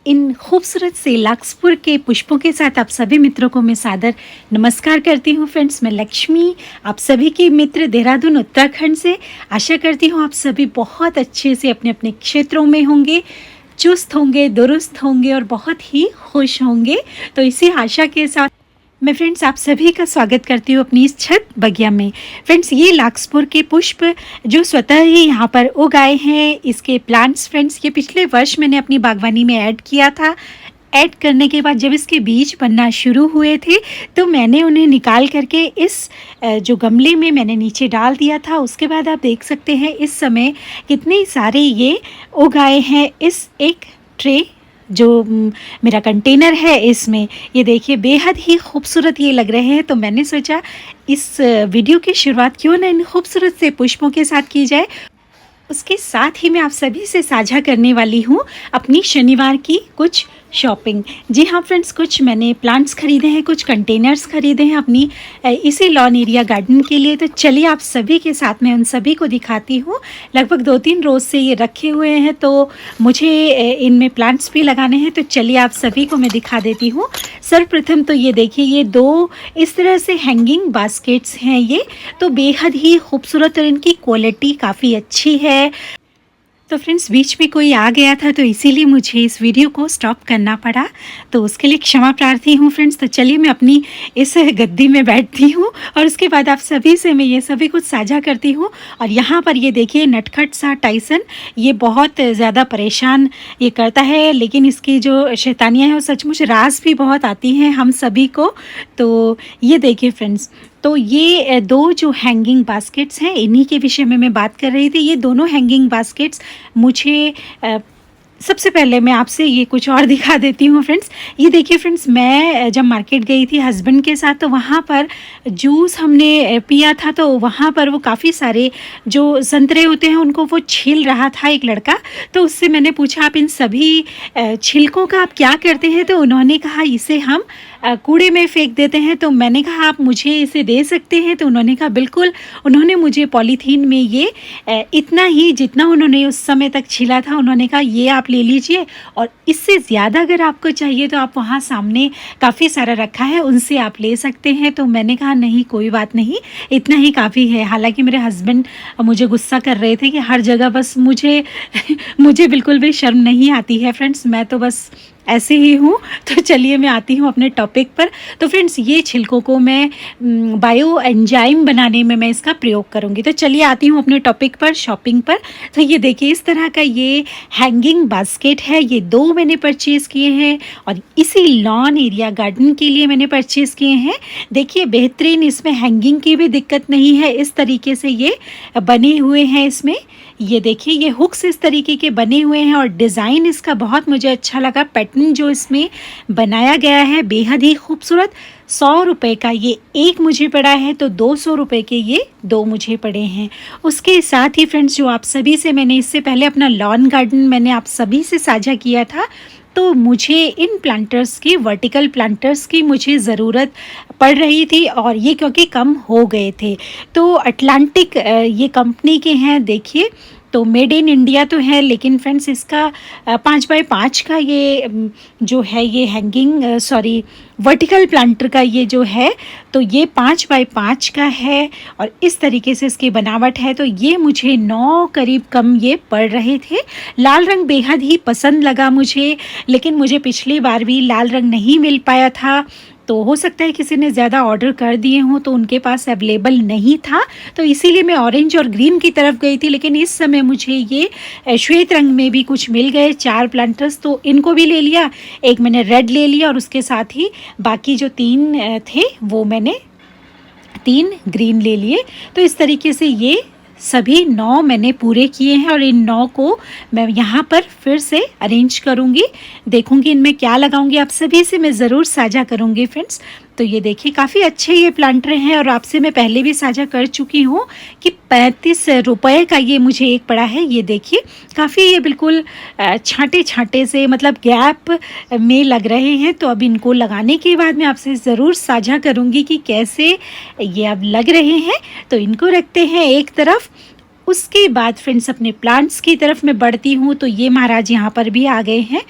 इन खूबसूरत से लाक्सपुर के पुष्पों के साथ आप सभी मित्रों को मैं सादर नमस्कार करती हूँ। फ्रेंड्स, मैं लक्ष्मी आप सभी की मित्र देहरादून उत्तराखंड से। आशा करती हूँ आप सभी बहुत अच्छे से अपने अपने क्षेत्रों में होंगे, चुस्त होंगे, दुरुस्त होंगे और बहुत ही खुश होंगे। तो इसी आशा के साथ मैं फ्रेंड्स आप सभी का स्वागत करती हूँ अपनी इस छत बगिया में। फ्रेंड्स, ये लाक्सपुर के पुष्प जो स्वतः ही यहाँ पर उगाए हैं, इसके प्लांट्स फ्रेंड्स ये पिछले वर्ष मैंने अपनी बागवानी में ऐड किया था। ऐड करने के बाद जब इसके बीज बनना शुरू हुए थे तो मैंने उन्हें निकाल करके इस जो गमले में मैंने नीचे डाल दिया था। उसके बाद आप देख सकते हैं इस समय कितने सारे ये उगाए हैं। इस एक ट्रे जो मेरा कंटेनर है इसमें ये देखिए बेहद ही खूबसूरत ये लग रहे हैं। तो मैंने सोचा इस वीडियो की शुरुआत क्यों ना इन खूबसूरत से पुष्पों के साथ की जाए। उसके साथ ही मैं आप सभी से साझा करने वाली हूँ अपनी शनिवार की कुछ शॉपिंग। जी हाँ फ्रेंड्स, कुछ मैंने प्लांट्स खरीदे हैं, कुछ कंटेनर्स खरीदे हैं अपनी इसी लॉन एरिया गार्डन के लिए। तो चलिए आप सभी के साथ मैं उन सभी को दिखाती हूँ। लगभग 2-3 रोज़ से ये रखे हुए हैं तो मुझे इनमें प्लांट्स भी लगाने हैं। तो चलिए आप सभी को मैं दिखा देती हूँ। सर्वप्रथम तो ये देखिए, ये 2 इस तरह से हैंगिंग बास्केट्स हैं। ये तो बेहद ही खूबसूरत और इनकी क्वालिटी काफ़ी अच्छी है। तो फ्रेंड्स, बीच में कोई आ गया था तो इसीलिए मुझे इस वीडियो को स्टॉप करना पड़ा, तो उसके लिए क्षमा प्रार्थी हूँ फ्रेंड्स। तो चलिए मैं अपनी इस गद्दी में बैठती हूँ और उसके बाद आप सभी से मैं ये सभी कुछ साझा करती हूँ। और यहाँ पर ये देखिए नटखट सा टाइसन, ये बहुत ज़्यादा परेशान ये करता है, लेकिन इसकी जो शैतानियाँ हैं वो सचमुच रास भी बहुत आती हैं हम सभी को। तो ये देखिए फ्रेंड्स, तो ये 2 जो हैंगिंग बास्केट्स हैं इन्हीं के विषय में मैं बात कर रही थी। ये दोनों हैंगिंग बास्केट्स मुझे सबसे पहले मैं आपसे ये कुछ और दिखा देती हूँ फ्रेंड्स। ये देखिए फ्रेंड्स, मैं जब मार्केट गई थी हस्बैंड के साथ तो वहाँ पर जूस हमने पिया था। तो वहाँ पर वो काफ़ी सारे जो संतरे होते हैं उनको वो छील रहा था एक लड़का। तो उससे मैंने पूछा आप इन सभी छिलकों का आप क्या करते हैं? तो उन्होंने कहा इसे हम कूड़े में फेंक देते हैं। तो मैंने कहा आप मुझे इसे दे सकते हैं? तो उन्होंने कहा बिल्कुल। उन्होंने मुझे पॉलीथीन में ये इतना ही जितना उन्होंने उस समय तक छीला था उन्होंने कहा ये आप ले लीजिए, और इससे ज़्यादा अगर आपको चाहिए तो आप वहाँ सामने काफ़ी सारा रखा है उनसे आप ले सकते हैं। तो मैंने कहा नहीं कोई बात नहीं, इतना ही काफ़ी है। हालांकि मेरे हस्बैंड मुझे गुस्सा कर रहे थे कि हर जगह बस मुझे मुझे बिल्कुल भी शर्म नहीं आती है फ्रेंड्स, मैं तो बस ऐसे ही हूँ। तो चलिए मैं आती हूँ अपने टॉपिक पर। तो फ्रेंड्स, ये छिलकों को मैं बायो एंजाइम बनाने में मैं इसका प्रयोग करूँगी। तो चलिए आती हूँ अपने टॉपिक पर, शॉपिंग पर। तो ये देखिए इस तरह का ये हैंगिंग बास्केट है। ये 2 मैंने परचेज़ किए हैं और इसी लॉन एरिया गार्डन के लिए मैंने परचेज़ किए हैं। देखिए बेहतरीन, इसमें हैंगिंग की भी दिक्कत नहीं है। इस तरीके से ये बने हुए हैं। इसमें ये देखिए ये हुक्स इस तरीके के बने हुए हैं और डिज़ाइन इसका बहुत मुझे अच्छा लगा। पैटर्न जो इसमें बनाया गया है बेहद ही खूबसूरत। 100 रुपये का ये एक मुझे पड़ा है, तो 200 रुपये के ये 2 मुझे पड़े हैं। उसके साथ ही फ्रेंड्स, जो आप सभी से मैंने इससे पहले अपना लॉन गार्डन मैंने आप सभी से साझा किया था, तो मुझे इन प्लांटर्स की, वर्टिकल प्लांटर्स की मुझे ज़रूरत पड़ रही थी और ये क्योंकि कम हो गए थे। तो अटलांटिक ये कंपनी के हैं। देखिए तो मेड इन इंडिया तो है, लेकिन फ्रेंड्स इसका 5x5 का ये जो है ये हैंगिंग वर्टिकल प्लांटर का ये जो है, तो ये 5x5 का है और इस तरीके से इसकी बनावट है। तो ये मुझे 9 करीब कम ये पड़ रहे थे। लाल रंग बेहद ही पसंद लगा मुझे, लेकिन मुझे पिछली बार भी लाल रंग नहीं मिल पाया था। तो हो सकता है किसी ने ज़्यादा ऑर्डर कर दिए हों तो उनके पास अवेलेबल नहीं था, तो इसीलिए मैं ऑरेंज और ग्रीन की तरफ गई थी। लेकिन इस समय मुझे ये श्वेत रंग में भी कुछ मिल गए 4 प्लांटर्स, तो इनको भी ले लिया। एक मैंने रेड ले लिया और उसके साथ ही बाकी जो 3 थे वो मैंने 3 ग्रीन ले लिए। तो इस तरीके से ये सभी 9 मैंने पूरे किए हैं और इन 9 को मैं यहाँ पर फिर से अरेंज करूँगी, देखूँगी इनमें क्या लगाऊँगी, आप सभी से मैं ज़रूर साझा करूँगी फ्रेंड्स। तो ये देखिए काफ़ी अच्छे ये प्लांटर हैं और आपसे मैं पहले भी साझा कर चुकी हूँ कि 35 रुपये का ये मुझे एक पड़ा है। ये देखिए काफ़ी ये बिल्कुल छांटे छांटे से मतलब गैप में लग रहे हैं। तो अब इनको लगाने के बाद मैं आपसे ज़रूर साझा करूँगी कि कैसे ये अब लग रहे हैं। तो इनको रखते हैं एक तरफ उसके बाद फ्रेंड्स अपने प्लांट्स की तरफ मैं बढ़ती हूँ, तो ये महाराज यहाँ पर भी आ गए हैं।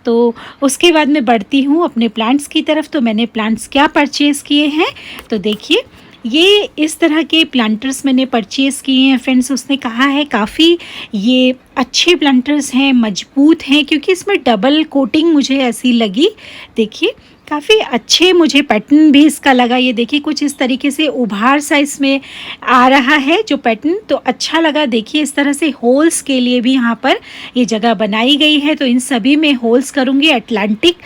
तो उसके बाद मैं बढ़ती हूँ अपने प्लांट्स की तरफ। तो मैंने प्लांट्स क्या परचेज़ किए हैं, तो देखिए ये इस तरह के प्लांटर्स मैंने परचेज़ किए हैं फ्रेंड्स। उसने कहा है काफ़ी ये अच्छे प्लांटर्स हैं, मजबूत हैं, क्योंकि इसमें डबल कोटिंग मुझे ऐसी लगी। देखिए काफ़ी अच्छे मुझे पैटर्न भी इसका लगा। ये देखिए कुछ इस तरीके से उभार सा इसमें आ रहा है जो पैटर्न, तो अच्छा लगा। देखिए इस तरह से होल्स के लिए भी यहाँ पर ये जगह बनाई गई है, तो इन सभी में होल्स करूँगी। एटलांटिक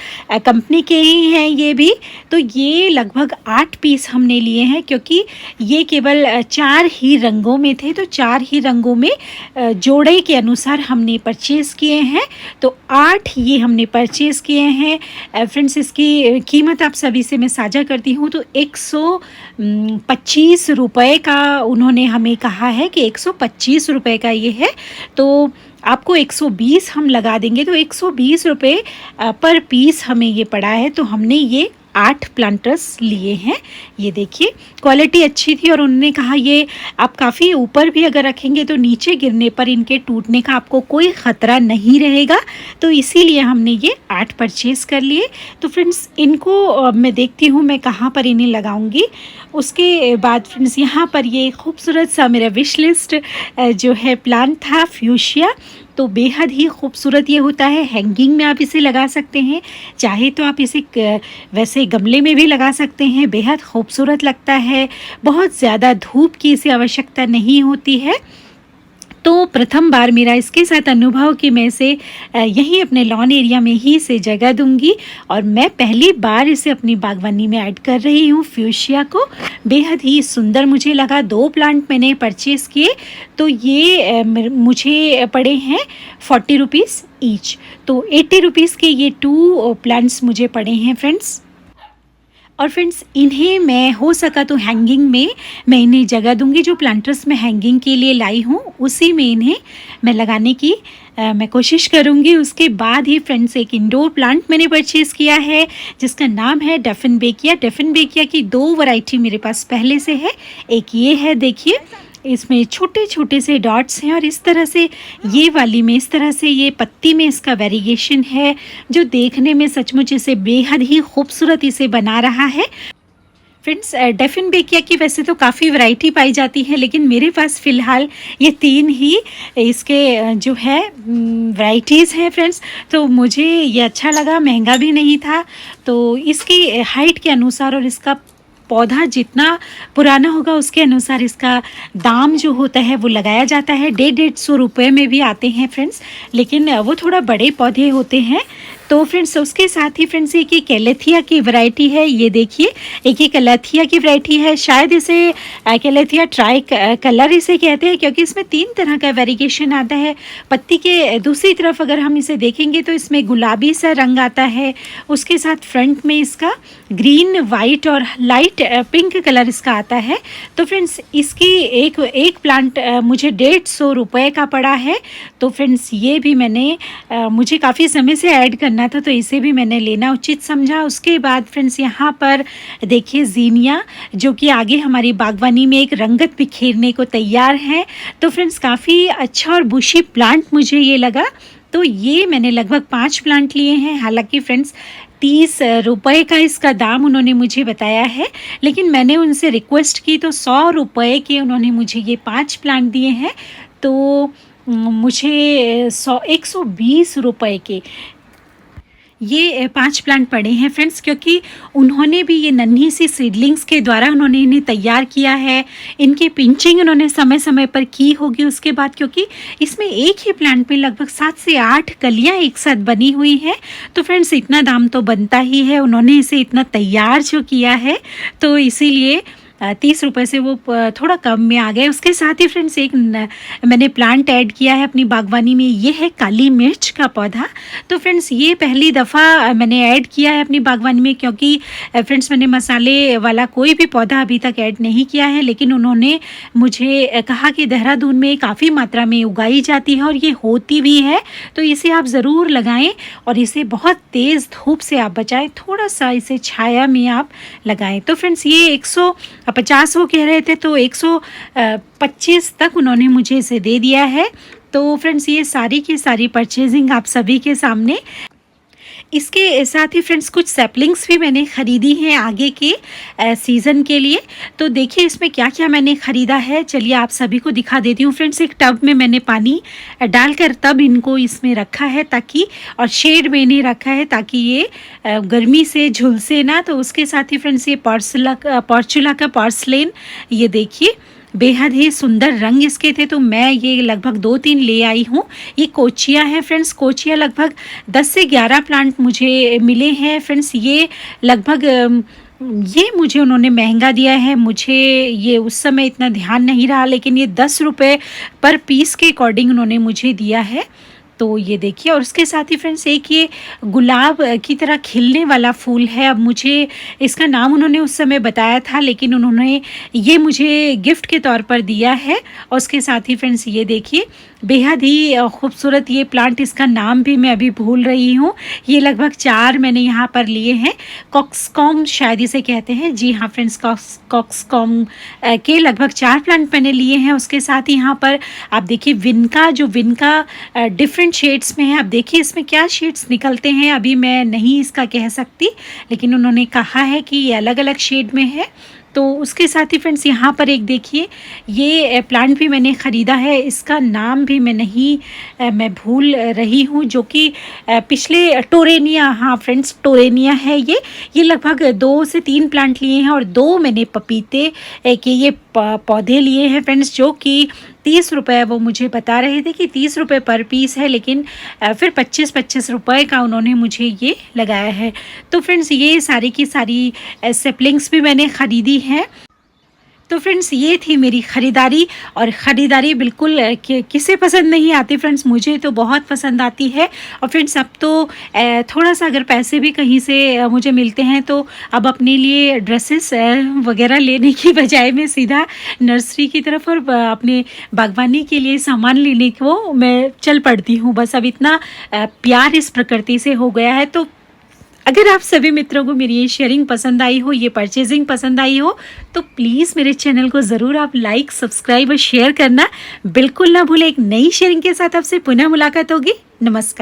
कंपनी के ही हैं ये भी। तो ये लगभग 8 पीस हमने लिए हैं, क्योंकि ये केवल 4 ही रंगों में थे, तो 4 ही रंगों में जोड़े के अनुसार हमने परचेज़ किए हैं। तो 8 ये हमने परचेज़ किए हैं फ्रेंड्स। इसकी कीमत आप सभी से मैं साझा करती हूँ, तो 125 रुपये का उन्होंने हमें कहा है कि 125 रुपये का ये है, तो आपको 120 हम लगा देंगे, तो 120 रुपये पर पीस हमें ये पड़ा है। तो हमने ये 8 प्लांटर्स लिए हैं। ये देखिए क्वालिटी अच्छी थी, और उन्होंने कहा ये आप काफ़ी ऊपर भी अगर रखेंगे तो नीचे गिरने पर इनके टूटने का आपको कोई ख़तरा नहीं रहेगा, तो इसीलिए हमने ये 8 परचेज़ कर लिए। तो फ्रेंड्स इनको मैं देखती हूँ मैं कहाँ पर इन्हें लगाऊंगी। उसके बाद फ्रेंड्स यहाँ पर ये खूबसूरत सा मेरा विश लिस्ट जो है प्लांट था, फ्यूशिया। तो बेहद ही खूबसूरत ये होता है। हैंगिंग में आप इसे लगा सकते हैं, चाहे तो आप इसे वैसे गमले में भी लगा सकते हैं। बेहद खूबसूरत लगता है, बहुत ज़्यादा धूप की इसे आवश्यकता नहीं होती है। तो प्रथम बार मेरा इसके साथ अनुभव कि मैं इसे यहीं अपने लॉन एरिया में ही इसे जगह दूंगी, और मैं पहली बार इसे अपनी बागवानी में ऐड कर रही हूँ फ्यूशिया को। बेहद ही सुंदर मुझे लगा। 2 प्लांट मैंने परचेज़ किए, तो ये मुझे पड़े हैं 40 रुपीज़ ईच। तो 80 रुपीज़ के ये 2 प्लांट्स मुझे पड़े हैं फ्रेंड्स। और फ्रेंड्स इन्हें मैं हो सका तो हैंगिंग में मैं इन्हें जगह दूंगी। जो प्लांटर्स मैं हैंगिंग के लिए लाई हूँ उसी में इन्हें मैं लगाने की मैं कोशिश करूँगी। उसके बाद ही फ्रेंड्स एक इंडोर प्लांट मैंने परचेज़ किया है जिसका नाम है डेफिनबेकिया। डेफिनबेकिया की 2 वैरायटी मेरे पास पहले से है। एक ये है, देखिए इसमें छोटे छोटे से डॉट्स हैं, और इस तरह से ये वाली में इस तरह से ये पत्ती में इसका वेरिएशन है, जो देखने में सचमुच इसे बेहद ही खूबसूरत इसे बना रहा है। फ्रेंड्स डेफिनबेकिया की वैसे तो काफ़ी वैरायटी पाई जाती है, लेकिन मेरे पास फ़िलहाल ये 3 ही इसके जो है वैरायटीज़ हैं फ्रेंड्स। तो मुझे ये अच्छा लगा, महंगा भी नहीं था। तो इसकी हाइट के अनुसार और इसका पौधा जितना पुराना होगा उसके अनुसार इसका दाम जो होता है वो लगाया जाता है। 150 रुपये में भी आते हैं फ्रेंड्स, लेकिन वो थोड़ा बड़े पौधे होते हैं। तो फ्रेंड्स उसके साथ ही फ्रेंड्स एक ये कैलेथिया की वैरायटी है। ये देखिए एक ये कैलेथिया की वैरायटी है, शायद इसे कैलेथिया ट्राई कलर इसे कहते हैं, क्योंकि इसमें 3 तरह का वेरिएशन आता है। पत्ती के दूसरी तरफ अगर हम इसे देखेंगे तो इसमें गुलाबी सा रंग आता है, उसके साथ फ्रंट में इसका ग्रीन, वाइट और लाइट पिंक कलर इसका आता है। तो फ्रेंड्स इसकी एक प्लांट मुझे 150 रुपये का पड़ा है। तो फ्रेंड्स ये भी मैंने मुझे काफ़ी समय से ऐड करना था, तो इसे भी मैंने लेना उचित समझा। उसके बाद फ्रेंड्स यहाँ पर देखिए ज़ीनिया, जो कि आगे हमारी बागवानी में एक रंगत बिखेरने को तैयार है। तो फ्रेंड्स काफ़ी अच्छा और बुशी प्लांट मुझे ये लगा। तो ये मैंने लगभग 5 प्लांट लिए हैं। हालांकि फ्रेंड्स 30 रुपये का इसका दाम उन्होंने मुझे बताया है, लेकिन मैंने उनसे रिक्वेस्ट की तो 100 रुपये के उन्होंने मुझे ये 5 प्लांट दिए हैं। तो मुझे 120 रुपये के ये 5 प्लांट पड़े हैं फ्रेंड्स, क्योंकि उन्होंने भी ये नन्ही सी सीडलिंग्स के द्वारा उन्होंने इन्हें तैयार किया है। इनकी पिंचिंग उन्होंने समय समय पर की होगी उसके बाद, क्योंकि इसमें एक ही प्लांट में लगभग 7 से 8 कलियां एक साथ बनी हुई हैं। तो फ्रेंड्स इतना दाम तो बनता ही है, उन्होंने इसे इतना तैयार जो किया है, तो इसीलिए 30 रुपये से वो थोड़ा कम में आ गए। उसके साथ ही फ्रेंड्स एक मैंने प्लांट ऐड किया है अपनी बागवानी में, ये है काली मिर्च का पौधा। तो फ्रेंड्स ये पहली दफ़ा मैंने ऐड किया है अपनी बागवानी में, क्योंकि फ्रेंड्स मैंने मसाले वाला कोई भी पौधा अभी तक ऐड नहीं किया है। लेकिन उन्होंने मुझे कहा कि देहरादून में काफ़ी मात्रा में उगाई जाती है और ये होती भी है, तो इसे आप ज़रूर लगाएं और इसे बहुत तेज़ धूप से आप बचाएं, थोड़ा सा इसे छाया में आप लगाएं। तो फ्रेंड्स ये 50 वो कह रहे थे, तो 125 तक उन्होंने मुझे इसे दे दिया है। तो फ्रेंड्स ये सारी की सारी परचेजिंग आप सभी के सामने। इसके साथ ही फ्रेंड्स कुछ सैपलिंग्स भी मैंने ख़रीदी हैं आगे के सीज़न के लिए। तो देखिए इसमें क्या क्या मैंने ख़रीदा है, चलिए आप सभी को दिखा देती हूँ। फ्रेंड्स एक टब में मैंने पानी डालकर तब इनको इसमें रखा है ताकि, और शेड में नहीं रखा है ताकि ये गर्मी से झुलसे ना। तो उसके साथ ही फ्रेंड्स ये पॉर्चुला का पोर्सिलेन, ये देखिए बेहद ही सुंदर रंग इसके थे, तो मैं ये लगभग 2-3 ले आई हूँ। ये कोचिया है फ्रेंड्स, कोचिया लगभग 10 से 11 प्लांट मुझे मिले हैं फ्रेंड्स। ये लगभग ये मुझे उन्होंने महंगा दिया है, मुझे ये उस समय इतना ध्यान नहीं रहा, लेकिन ये 10 रुपये पर पीस के अकॉर्डिंग उन्होंने मुझे दिया है। तो ये देखिए, और उसके साथ ही फ्रेंड्स एक ये गुलाब की तरह खिलने वाला फूल है। अब मुझे इसका नाम उन्होंने उस समय बताया था, लेकिन उन्होंने ये मुझे गिफ्ट के तौर पर दिया है। और उसके साथ ही फ्रेंड्स ये देखिए बेहद ही खूबसूरत ये प्लांट, इसका नाम भी मैं अभी भूल रही हूँ। ये लगभग 4 मैंने यहाँ पर लिए हैं, कॉक्सकॉम शायद इसे कहते हैं। जी हाँ फ्रेंड्स, कॉक्सकॉम के लगभग 4 प्लांट मैंने लिए हैं। उसके साथ ही यहाँ पर आप देखिए विनका, जो विनका डिफरेंट शेड्स में है। अब देखिए इसमें क्या शेड्स निकलते हैं, अभी मैं नहीं इसका कह सकती, लेकिन उन्होंने कहा है कि ये अलग अलग शेड में है। तो उसके साथ ही फ्रेंड्स यहाँ पर एक देखिए ये प्लांट भी मैंने ख़रीदा है, इसका नाम भी मैं भूल रही हूँ, जो कि पिछले टोरेनिया, हाँ फ्रेंड्स टोरेनिया है ये लगभग 2 से 3 प्लांट लिए हैं, और 2 मैंने पपीते के ये पौधे लिए हैं फ्रेंड्स, जो कि 30 रुपये वो मुझे बता रहे थे कि 30 रुपये पर पीस है, लेकिन फिर 25-25 रुपये का उन्होंने मुझे ये लगाया है। तो फ्रेंड्स ये सारी की सारी सेपलिंग्स भी मैंने ख़रीदी हैं। तो फ्रेंड्स ये थी मेरी ख़रीदारी, और ख़रीदारी बिल्कुल किसे पसंद नहीं आती फ्रेंड्स, मुझे तो बहुत पसंद आती है। और फ्रेंड्स अब तो थोड़ा सा अगर पैसे भी कहीं से मुझे मिलते हैं, तो अब अपने लिए ड्रेसेस वगैरह लेने की बजाय मैं सीधा नर्सरी की तरफ और अपने बागवानी के लिए सामान लेने को मैं चल पड़ती हूँ। बस अब इतना प्यार इस प्रकृति से हो गया है। तो अगर आप सभी मित्रों को मेरी ये शेयरिंग पसंद आई हो, ये परचेजिंग पसंद आई हो, तो प्लीज़ मेरे चैनल को ज़रूर आप लाइक, सब्सक्राइब और शेयर करना बिल्कुल ना भूलें। एक नई शेयरिंग के साथ आपसे पुनः मुलाकात होगी। नमस्कार।